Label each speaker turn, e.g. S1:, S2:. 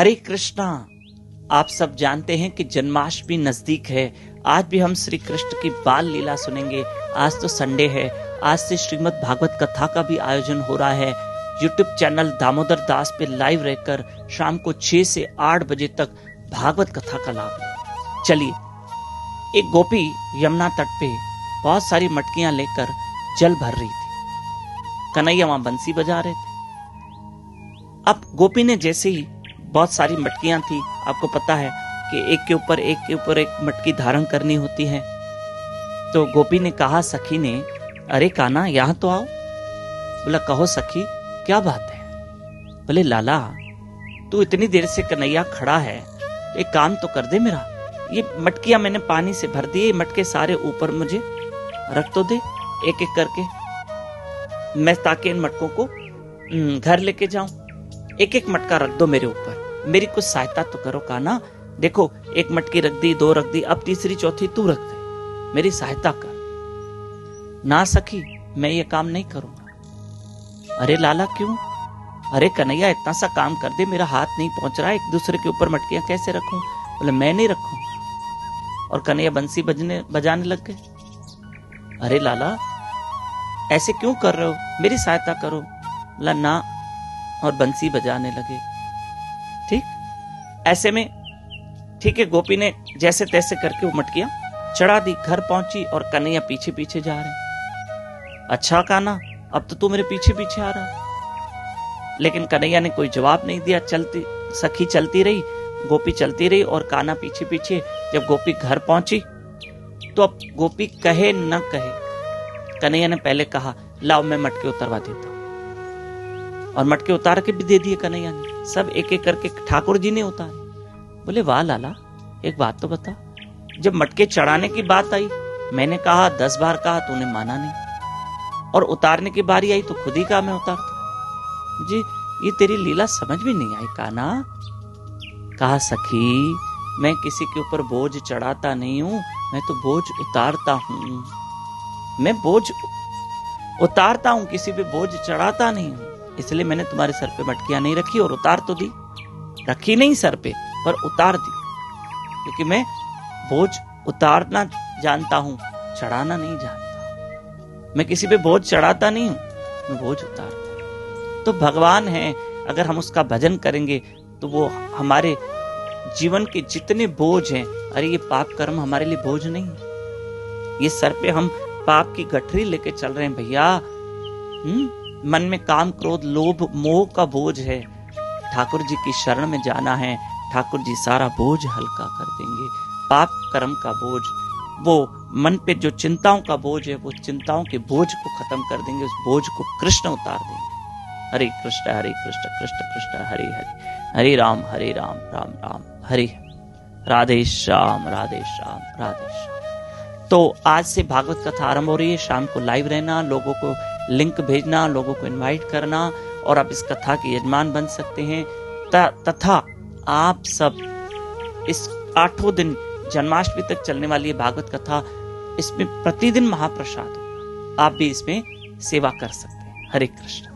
S1: हरे कृष्णा। आप सब जानते हैं कि जन्माष्टमी नजदीक है। आज भी हम श्री कृष्ण की बाल लीला सुनेंगे। आज तो संडे है। आज से श्रीमद् भागवत कथा का भी आयोजन हो रहा है। यूट्यूब चैनल दामोदर दास पे लाइव रहकर शाम को 6 से 8 बजे तक भागवत कथा का लाभ लें। चलिए, एक गोपी यमुना तट पे बहुत सारी मटकियां लेकर जल भर रही थी। कन्हैया वहां बंसी बजा रहे थे। अब गोपी ने जैसे ही, बहुत सारी मटकियां थी, आपको पता है कि एक के ऊपर एक मटकी धारण करनी होती है। तो गोपी ने कहा सखी ने, अरे कान्हा यहां तो आओ। बोला कहो सखी क्या बात है। बोले लाला तू इतनी देर से कन्हैया खड़ा है, एक काम तो कर दे मेरा। ये मटकियां मैंने पानी से भर दी, मटके सारे ऊपर मुझे रख तो दे एक एक करके, मैं ताकि इन मटकों को घर लेके जाऊं। एक एक मटका रख दो मेरे ऊपर, मेरी कुछ सहायता तो करो कान्हा। देखो एक मटकी रख दी, 2 रख दी, अब तीसरी चौथी तू रख दे, मेरी सहायता कर। ना सखी मैं ये काम नहीं करूंगा। अरे लाला क्यों। अरे कन्हैया इतना सा काम कर दे, मेरा हाथ नहीं पहुंच रहा, एक दूसरे के ऊपर मटकियां कैसे रखूं। बोले मैं नहीं रखूंगा। और कन्हैया बंसी बजाने लग गए। अरे लाला ऐसे क्यों कर रहे हो, मेरी सहायता करो। बोला ना, और बंसी बजाने लगे। ठीक ऐसे में ठीक है, गोपी ने जैसे तैसे करके वो मटकियां चढ़ा दी, घर पहुंची और कन्हैया पीछे पीछे जा रहे। अच्छा कान्हा अब तो तू मेरे पीछे पीछे आ रहा। लेकिन कन्हैया ने कोई जवाब नहीं दिया। सखी चलती रही, गोपी चलती रही और कान्हा पीछे पीछे। जब गोपी घर पहुंची तो अब गोपी कहे न कहे, कन्हैया ने पहले कहा लाओ मैं मटके उतरवा देता हूं। और मटके उतार के भी दे दिए कन्हैया ने, सब एक एक करके ठाकुर जी ने उतारे। बोले वाह लाला एक बात तो बता, जब मटके चढ़ाने की बात आई मैंने कहा 10 बार कहा, तूने माना नहीं, और उतारने की बारी आई तो खुद ही कहा मैं उतारता। मुझे ये तेरी लीला समझ में नहीं आई कान्हा। कहा सखी मैं किसी के ऊपर बोझ चढ़ाता नहीं हूं, मैं तो बोझ उतारता हूं। मैं बोझ उतारता हूं, किसी पे बोझ चढ़ाता नहीं हूं। इसलिए मैंने तुम्हारे सर पे मटकियां नहीं रखी और उतार तो दी, रखी नहीं सर पे पर उतार दी, क्योंकि मैं बोझ उतारना जानता हूं, चढ़ाना नहीं जानता। मैं किसी पे बोझ चढ़ाता नहीं हूं, मैं बोझ उतारता हूं। तो भगवान है, अगर हम उसका भजन करेंगे तो वो हमारे जीवन के जितने बोझ हैं, अरे ये पाप कर्म हमारे लिए बोझ नहीं है। ये सर पे हम पाप की गठरी लेके चल रहे हैं भैया। मन में काम क्रोध लोभ मोह का बोझ है। ठाकुर जी की शरण में जाना है, ठाकुर जी सारा बोझ हल्का कर देंगे। पाप कर्म का बोझ, वो मन पे जो चिंताओं का बोझ है, वो चिंताओं के बोझ को खत्म कर देंगे, उस बोझ को कृष्ण उतार देंगे। हरे कृष्ण कृष्ण कृष्ण हरे हरे, हरे राम राम राम हरे राधे श्याम राधे श्याम राधे श्याम। तो आज से भागवत कथा आरंभ हो रही है। शाम को लाइव रहना, लोगों को लिंक भेजना, लोगों को इनवाइट करना, और आप इस कथा के यजमान बन सकते हैं। तथा आप सब इस 8 दिन जन्माष्टमी तक चलने वाली भागवत कथा, इसमें प्रतिदिन महाप्रसाद होगा, आप भी इसमें सेवा कर सकते हैं। हरे कृष्ण।